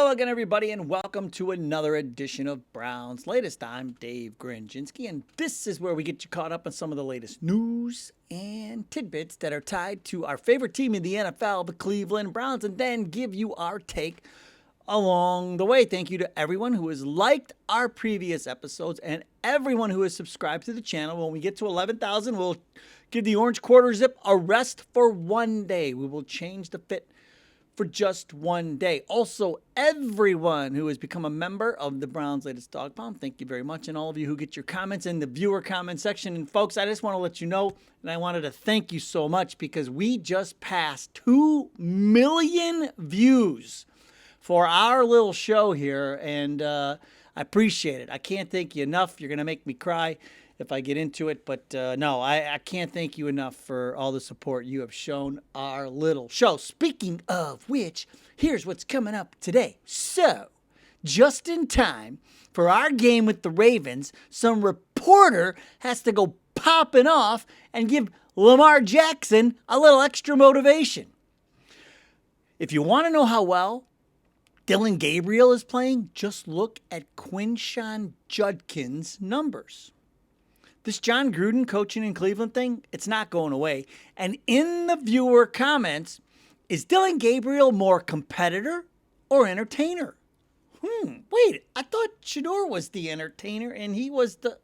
Hello again, everybody, and welcome to another edition of Browns Latest. I'm Dave Grendzynski, and this is where we get you caught up on some of the latest news and tidbits that are tied to our favorite team in the NFL, the Cleveland Browns, and then give you our take along the way. Thank you to everyone who has liked our previous episodes and everyone who has subscribed to the channel. When we get to 11,000, we'll give the Orange Quarter Zip a rest for one day. We will change the fit for just one day. Also, everyone who has become a member of the Browns Latest Dog Pound, thank you very much. And all of you who get your comments in the viewer comment section. And folks, I just want to let you know, and I wanted to thank you so much because we just passed 2 million views for our little show here. And I appreciate it. I can't thank you enough. You're going to make me cry if I get into it. But no, I can't thank you enough for all the support you have shown our little show. Speaking of which, here's what's coming up today. So, just in time for our game with the Ravens, some reporter has to go popping off and give Lamar Jackson a little extra motivation. If you want to know how well Dillon Gabriel is playing, just look at Quinshon Judkins' numbers. This Jon Gruden coaching in Cleveland thing, it's not going away. And in the viewer comments, is Dillon Gabriel more competitor or entertainer? Wait, I thought Shador was the entertainer and he was the...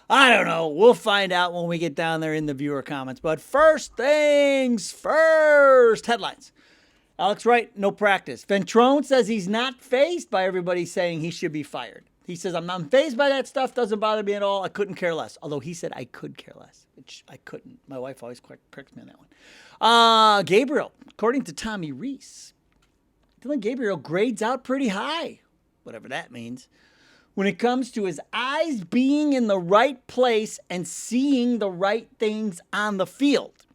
I don't know. We'll find out when we get down there in the viewer comments. But first things first. Headlines. Alex Wright, no practice. Ventrone says he's not fazed by everybody saying he should be fired. He says, I'm not fazed by that stuff. Doesn't bother me at all. I couldn't care less. Although he said I could care less, which I couldn't. My wife always corrects me on that one. Gabriel, according to Tommy Rees, Dillon Gabriel grades out pretty high, whatever that means, when it comes to his eyes being in the right place and seeing the right things on the field.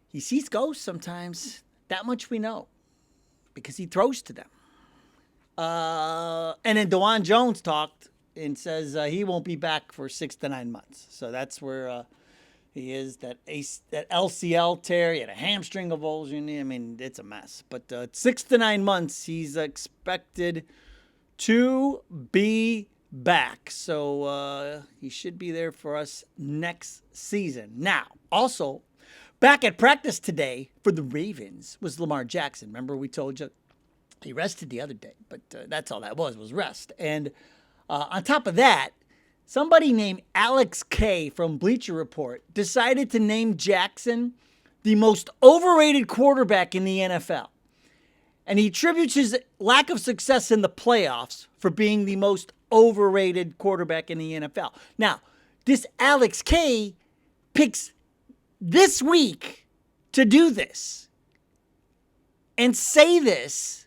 He sees ghosts sometimes. That much we know because he throws to them. And then DeJuan Jones talked and says he won't be back for 6 to 9 months. So that's where he is. That LCL tear, he had a hamstring avulsion. I mean, it's a mess. But 6 to 9 months, he's expected to be back. So he should be there for us next season. Now, also, back at practice today for the Ravens was Lamar Jackson. Remember we told you he rested the other day, but that's all that was rest. And on top of that, somebody named Alex K from Bleacher Report decided to name Jackson the most overrated quarterback in the NFL. And he attributes his lack of success in the playoffs for being the most overrated quarterback in the NFL. Now, this Alex K picks this week to do this and say this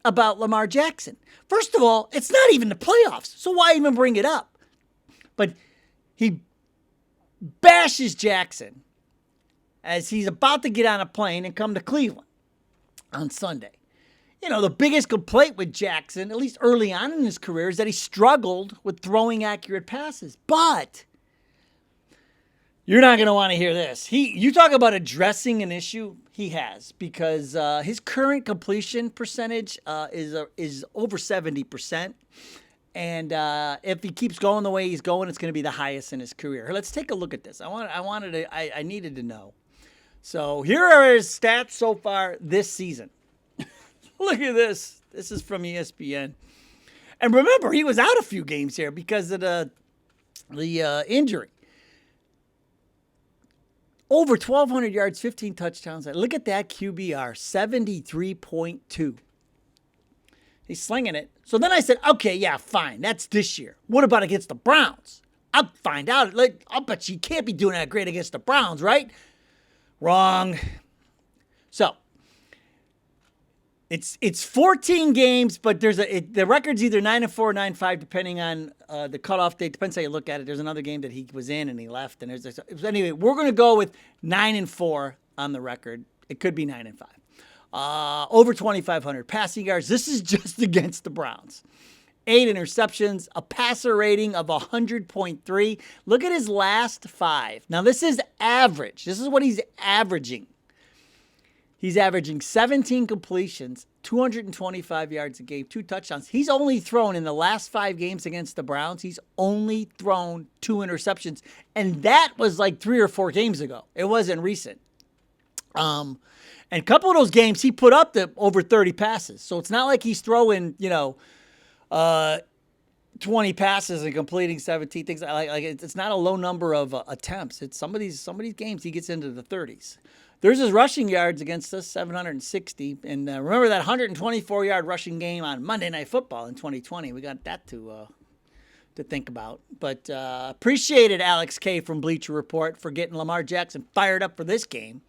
about Lamar Jackson. First of all, it's not even the playoffs, so why even bring it up? But he bashes Jackson as he's about to get on a plane and come to Cleveland on Sunday. You know, the biggest complaint with Jackson, at least early on in his career, is that he struggled with throwing accurate passes. But you're not going to want to hear this. You talk about addressing an issue, he has, because his current completion percentage is over 70%. And if he keeps going the way he's going, it's going to be the highest in his career. Let's take a look at this. I needed to know. So here are his stats so far this season. Look at this. This is from ESPN. And remember, he was out a few games here because of the injury. Over 1,200 yards, 15 touchdowns. Look at that QBR, 73.2. He's slinging it. So then I said, okay, yeah, fine. That's this year. What about against the Browns? I'll find out. I'll bet you can't be doing that great against the Browns, right? Wrong. So it's 14 games, but the record's either 9-4 or 9-5, depending on the cutoff date. Depends how you look at it. There's another game that he was in and he left. And anyway, we're going to go with 9-4 on the record. It could be 9-5. Over 2,500 passing yards. This is just against the Browns. 8 interceptions, a passer rating of 100.3. Look at his last 5. Now, this is average. This is what he's averaging. He's averaging 17 completions, 225 yards a game, 2 touchdowns. He's only thrown in the last 5 games against the Browns. He's only thrown 2 interceptions. And that was like 3 or 4 games ago. It wasn't recent. And a couple of those games, he put up over 30 passes. So it's not like he's throwing, 20 passes and completing 17 things. Like it's not a low number of attempts. It's some of these games he gets into the 30s. There's his rushing yards against us, 760. And remember that 124-yard rushing game on Monday Night Football in 2020. We got that to think about. But appreciated Alex K from Bleacher Report for getting Lamar Jackson fired up for this game,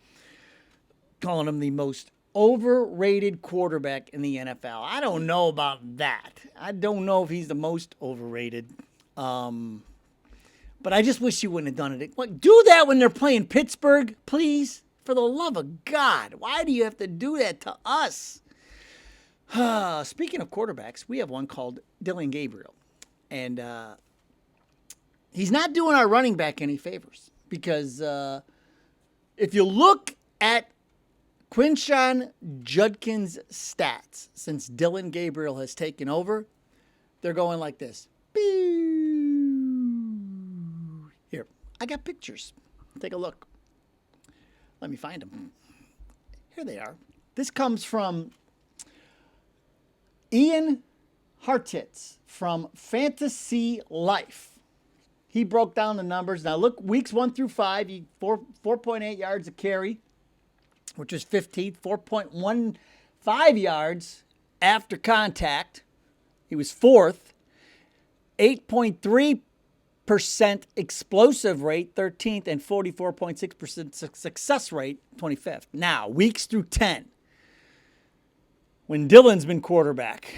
calling him the most overrated quarterback in the NFL. I don't know about that. I don't know if he's the most overrated. But I just wish you wouldn't have done it. What, do that when they're playing Pittsburgh, please? For the love of God, why do you have to do that to us? Speaking of quarterbacks, we have one called Dillon Gabriel. And he's not doing our running back any favors. Because if you look at Quinshon Judkins' stats since Dillon Gabriel has taken over, they're going like this. Here, I got pictures. Take a look. Let me find them. Here they are. This comes from Ian Hartitz from Fantasy Life. He broke down the numbers. Now look, weeks 1 through 5, 4.8 yards a carry, which was 15th, 4.15 yards after contact. He was 4th. 8.3% explosive rate, 13th, and 44.6% success rate, 25th. Now, weeks through 10, when Dillon's been quarterback,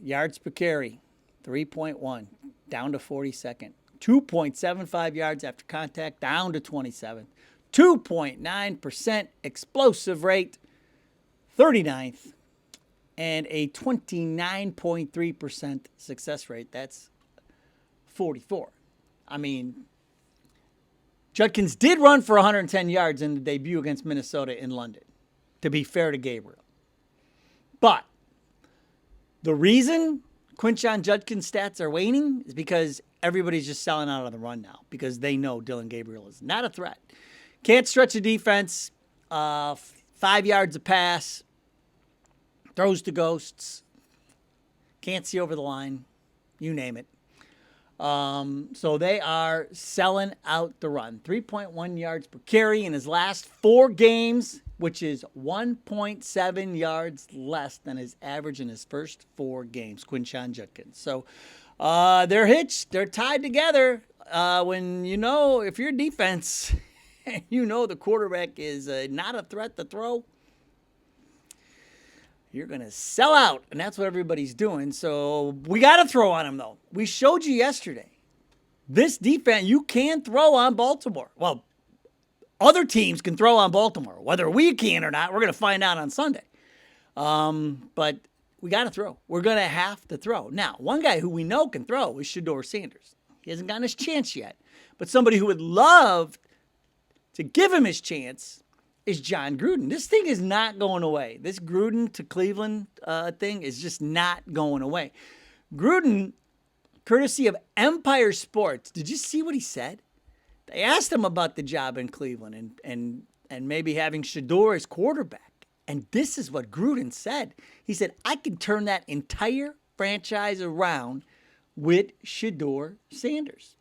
yards per carry, 3.1, down to 42nd. 2.75 yards after contact, down to 27th. 2.9% explosive rate, 39th, and a 29.3% success rate. That's 44. I mean, Judkins did run for 110 yards in the debut against Minnesota in London, to be fair to Gabriel. But the reason Quinshon Judkins' stats are waning is because everybody's just selling out on the run now because they know Dillon Gabriel is not a threat. Can't stretch a defense, 5 yards a pass, throws to ghosts, can't see over the line, you name it. So they are selling out the run. 3.1 yards per carry in his last 4 games, which is 1.7 yards less than his average in his first 4 games, Quinshon Judkins. So they're hitched. They're tied together. When if your defense, the quarterback is not a threat to throw, you're going to sell out, and that's what everybody's doing. So we got to throw on them, though. We showed you yesterday. This defense, you can throw on Baltimore. Well, other teams can throw on Baltimore. Whether we can or not, we're going to find out on Sunday. But we got to throw. We're going to have to throw. Now, one guy who we know can throw is Shedeur Sanders. He hasn't gotten his chance yet. But somebody who would love to give him his chance is Jon Gruden. This thing is not going away. This Gruden to Cleveland thing is just not going away. Gruden, courtesy of Empire Sports, did you see what he said? They asked him about the job in Cleveland and maybe having Shedeur as quarterback. And this is what Gruden said. He said, I can turn that entire franchise around with Shedeur Sanders.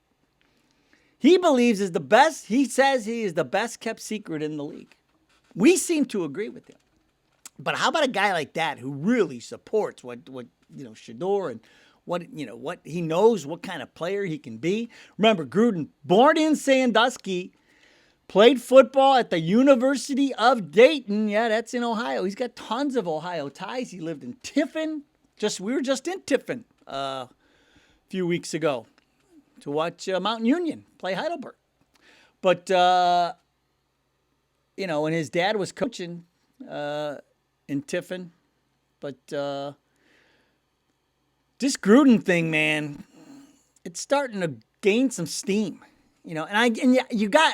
He believes is the best. He says he is the best kept secret in the league. We seem to agree with him. But how about a guy like that who really supports what Shedeur and what he knows, what kind of player he can be? Remember, Gruden, born in Sandusky, played football at the University of Dayton. Yeah, that's in Ohio. He's got tons of Ohio ties. He lived in Tiffin. We were just in Tiffin a few weeks ago to watch Mountain Union play Heidelberg. But and his dad was coaching in Tiffin. But this Gruden thing, man, it's starting to gain some steam. You got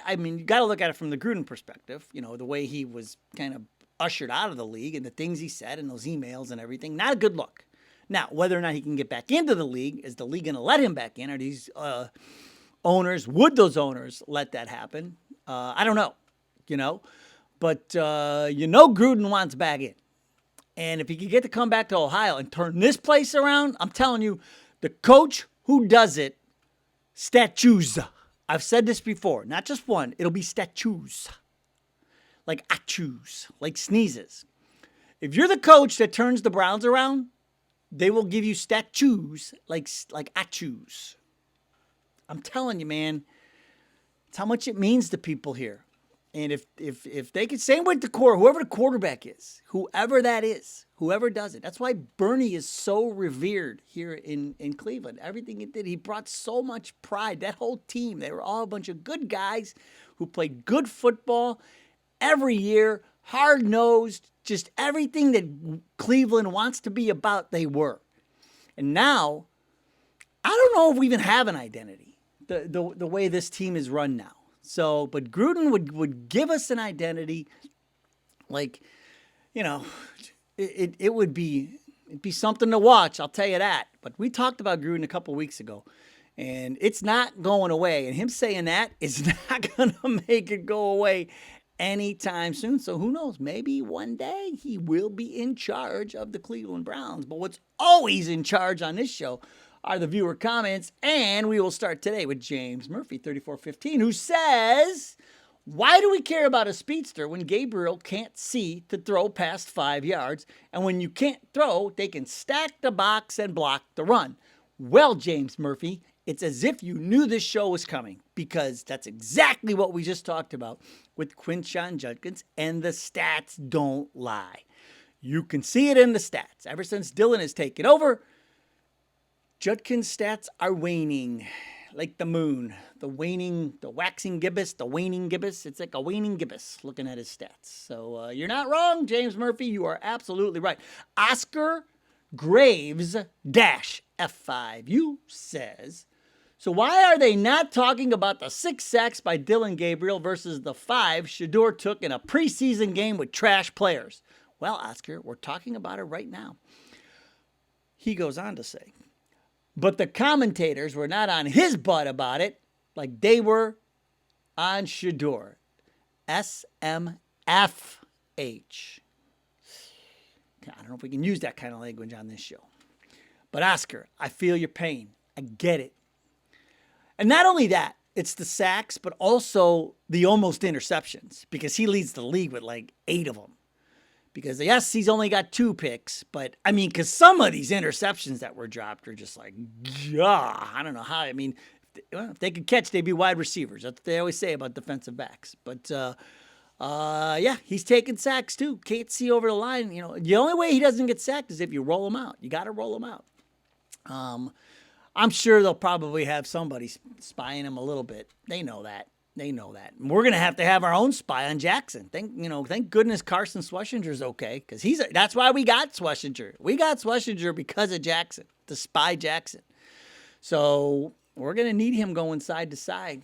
to look at it from the Gruden perspective. The way he was kind of ushered out of the league and the things he said and those emails and everything. Not a good look. Now, whether or not he can get back into the league, is the league going to let him back in? Are these owners, would those owners let that happen? I don't know, But, Gruden wants back in. And if he could get to come back to Ohio and turn this place around, I'm telling you, the coach who does it, statues. I've said this before, not just one. It'll be statues. Like achus, like sneezes. If you're the coach that turns the Browns around, they will give you statues like achus. I'm telling you, man, it's how much it means to people here. And if they could, same with the core, whoever the quarterback is, whoever that is, whoever does it. That's why Bernie is so revered here in Cleveland. Everything he did, he brought so much pride. That whole team, they were all a bunch of good guys who played good football every year, hard-nosed, just everything that Cleveland wants to be about, they were. And now, I don't know if we even have an identity, the way this team is run now. So, but Gruden would give us an identity, like, it would be something to watch, I'll tell you that. But we talked about Gruden a couple weeks ago, and it's not going away. And him saying that is not going to make it go away anytime soon. So who knows? Maybe one day he will be in charge of the Cleveland Browns. But what's always in charge on this show are the viewer comments, and we will start today with James Murphy, 3415, who says, why do we care about a speedster when Gabriel can't see to throw past 5 yards, and when you can't throw, they can stack the box and block the run? Well, James Murphy, it's as if you knew this show was coming, because that's exactly what we just talked about with Quinshon Judkins, and the stats don't lie. You can see it in the stats. Ever since Dylan has taken over, Judkins' stats are waning, like the moon. The waxing gibbous, the waning gibbous. It's like a waning gibbous looking at his stats. So you're not wrong, James Murphy. You are absolutely right. Oscar Graves F5U says, so why are they not talking about the 6 sacks by Dylan Gabriel versus the 5 Shedeur took in a preseason game with trash players? Well, Oscar, we're talking about it right now. He goes on to say, but the commentators were not on his butt about it like they were on Shedeur. SMFH. I don't know if we can use that kind of language on this show. But Oscar, I feel your pain. I get it. And not only that, it's the sacks, but also the almost interceptions, because he leads the league with like 8 of them. Because, yes, he's only got 2 picks, but, because some of these interceptions that were dropped are just like, I don't know how. If they could catch, they'd be wide receivers. That's what they always say about defensive backs. But, he's taking sacks, too. Can't see over the line. The only way he doesn't get sacked is if you roll him out. You got to roll him out. I'm sure they'll probably have somebody spying him a little bit. They know that. And we're going to have our own spy on Jackson. Thank goodness Carson Schwarzenegger's okay, because that's why we got Schwarzenegger. We got Schwarzenegger because of Jackson, to spy Jackson. So we're going to need him going side to side,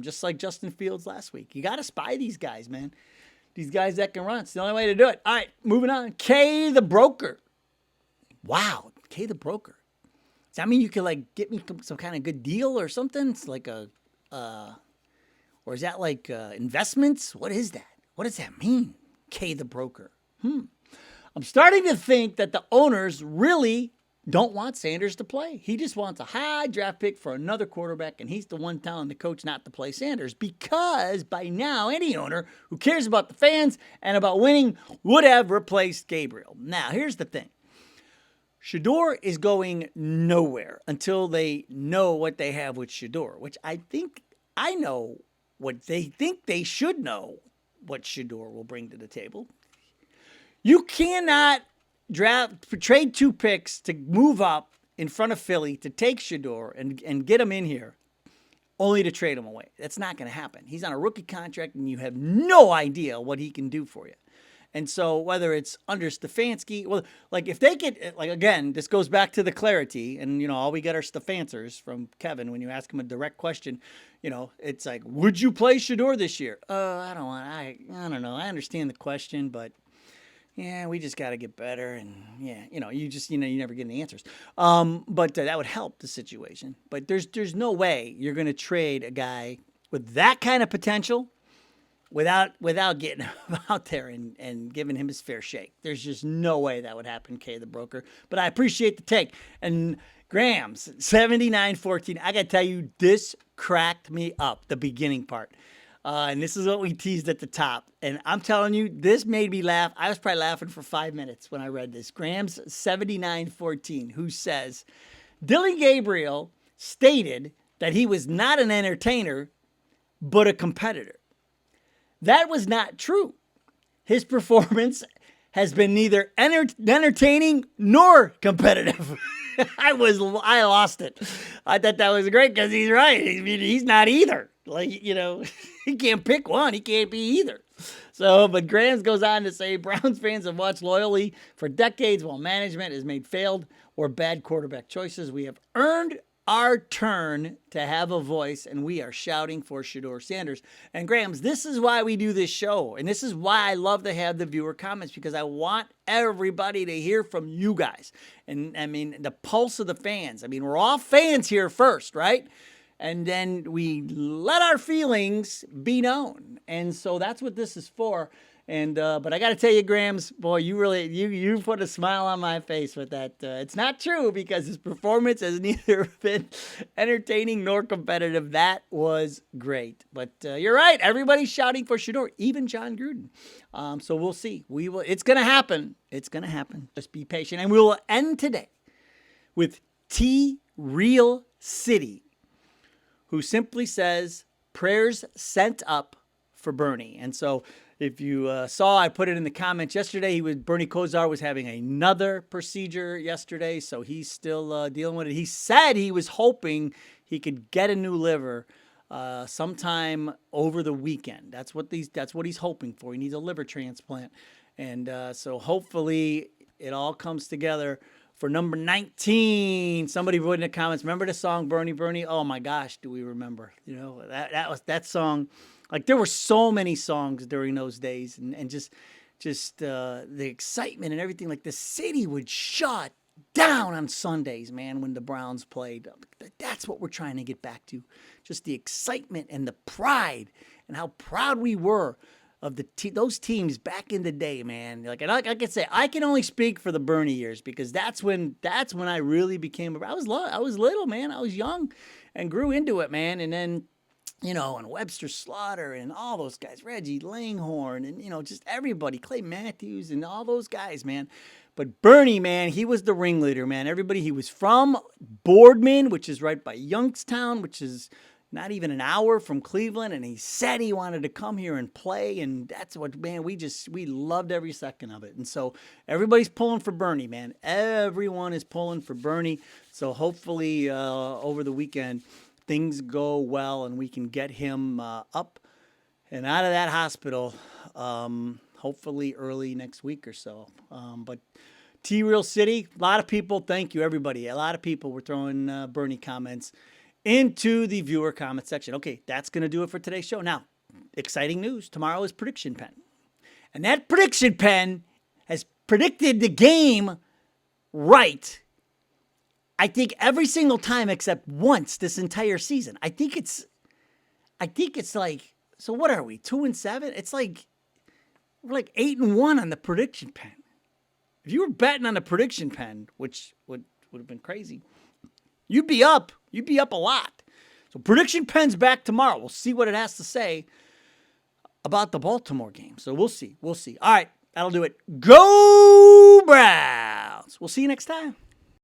just like Justin Fields last week. You got to spy these guys, man. These guys that can run. It's the only way to do it. All right, moving on. K the Broker. Wow, K the Broker. Does that mean you could get me some kind of good deal or something? It's like or is that like investments? What is that? What does that mean? K the Broker. I'm starting to think that the owners really don't want Sanders to play. He just wants a high draft pick for another quarterback, and he's the one telling the coach not to play Sanders, because by now any owner who cares about the fans and about winning would have replaced Gabriel. Now, here's the thing. Shedeur is going nowhere until they know what they have with Shedeur, which I know what they think they should know what Shedeur will bring to the table. You cannot trade 2 picks to move up in front of Philly to take Shedeur and get him in here only to trade him away. That's not going to happen. He's on a rookie contract, and you have no idea what he can do for you. And so whether it's under Stefanski, if they get, again, this goes back to the clarity, and, all we get are Stefanswers from Kevin when you ask him a direct question. it's like, would you play Shador this year? I don't want. I don't know. I understand the question, but yeah, we just got to get better. And yeah, you never get any answers. But that would help the situation. But there's no way you're going to trade a guy with that kind of potential without getting him out there and giving him his fair shake. There's just no way that would happen, Kay the broker. But I appreciate the take. And Grams, 79-14. I got to tell you, this cracked me up, the beginning part. And this is what we teased at the top. And I'm telling you, this made me laugh. I was probably laughing for 5 minutes when I read this. Grams, 79-14, who says, Dylan Gabriel stated that he was not an entertainer, but a competitor. That was not true. His performance has been neither entertaining nor competitive. I lost it. I thought that was great because he's right. I mean, he's not either. He can't pick one. He can't be either. So, but Grams goes on to say, Browns fans have watched loyally for decades while management has made failed or bad quarterback choices. We have earned our turn to have a voice, and we are shouting for Shador Sanders. And Grams, this is why we do this show, and this is why I love to have the viewer comments, because I want everybody to hear from you guys. And, I mean, the pulse of the fans. I mean, we're all fans here first, right? And then we let our feelings be known. And so that's what this is for. And but I got to tell you, Grams, boy, you put a smile on my face with that. It's not true because his performance has neither been entertaining nor competitive. That was great. But you're right. Everybody's shouting for Shador, even Jon Gruden. So we'll see. It's going to happen. It's going to happen. Just be patient. And we will end today with Real City, who simply says, prayers sent up for Bernie. And so if you saw, I put it in the comments yesterday, Bernie Kosar was having another procedure yesterday, so he's still dealing with it. He said he was hoping he could get a new liver sometime over the weekend. That's what he's hoping for. He needs a liver transplant. And so hopefully it all comes together for number 19. Somebody wrote in the comments, remember the song Bernie, Bernie? Oh my gosh, do we remember? That song. Like, there were so many songs during those days, and just the excitement and everything. Like, the city would shut down on Sundays, man, when the Browns played. That's what we're trying to get back to. Just the excitement and the pride and how proud we were of those teams back in the day, man. Like, and like I say, I can only speak for the Bernie years because that's when I really became. I was little, man. I was young and grew into it, man. And then, and Webster Slaughter and all those guys, Reggie Langhorne and, just everybody, Clay Matthews and all those guys, man. But Bernie, man, he was the ringleader, man. He was from Boardman, which is right by Youngstown, which is not even an hour from Cleveland. And he said he wanted to come here and play. And that's what, man, we loved every second of it. And so everybody's pulling for Bernie, man. Everyone is pulling for Bernie. So hopefully over the weekend, things go well and we can get him up and out of that hospital, hopefully early next week or so. But Real City, a lot of people, thank you, everybody. A lot of people were throwing Bernie comments into the viewer comment section. Okay, that's going to do it for today's show. Now, exciting news. Tomorrow is Prediction Pen. And that Prediction Pen has predicted the game right, I think, every single time except once this entire season. I think it's like, so what are we, 2-7? It's like, we're like 8-1 on the Prediction Pen. If you were betting on the Prediction Pen, which would have been crazy, you'd be up a lot. So Prediction Pen's back tomorrow. We'll see what it has to say about the Baltimore game. So we'll see. All right, that'll do it. Go Browns! We'll see you next time.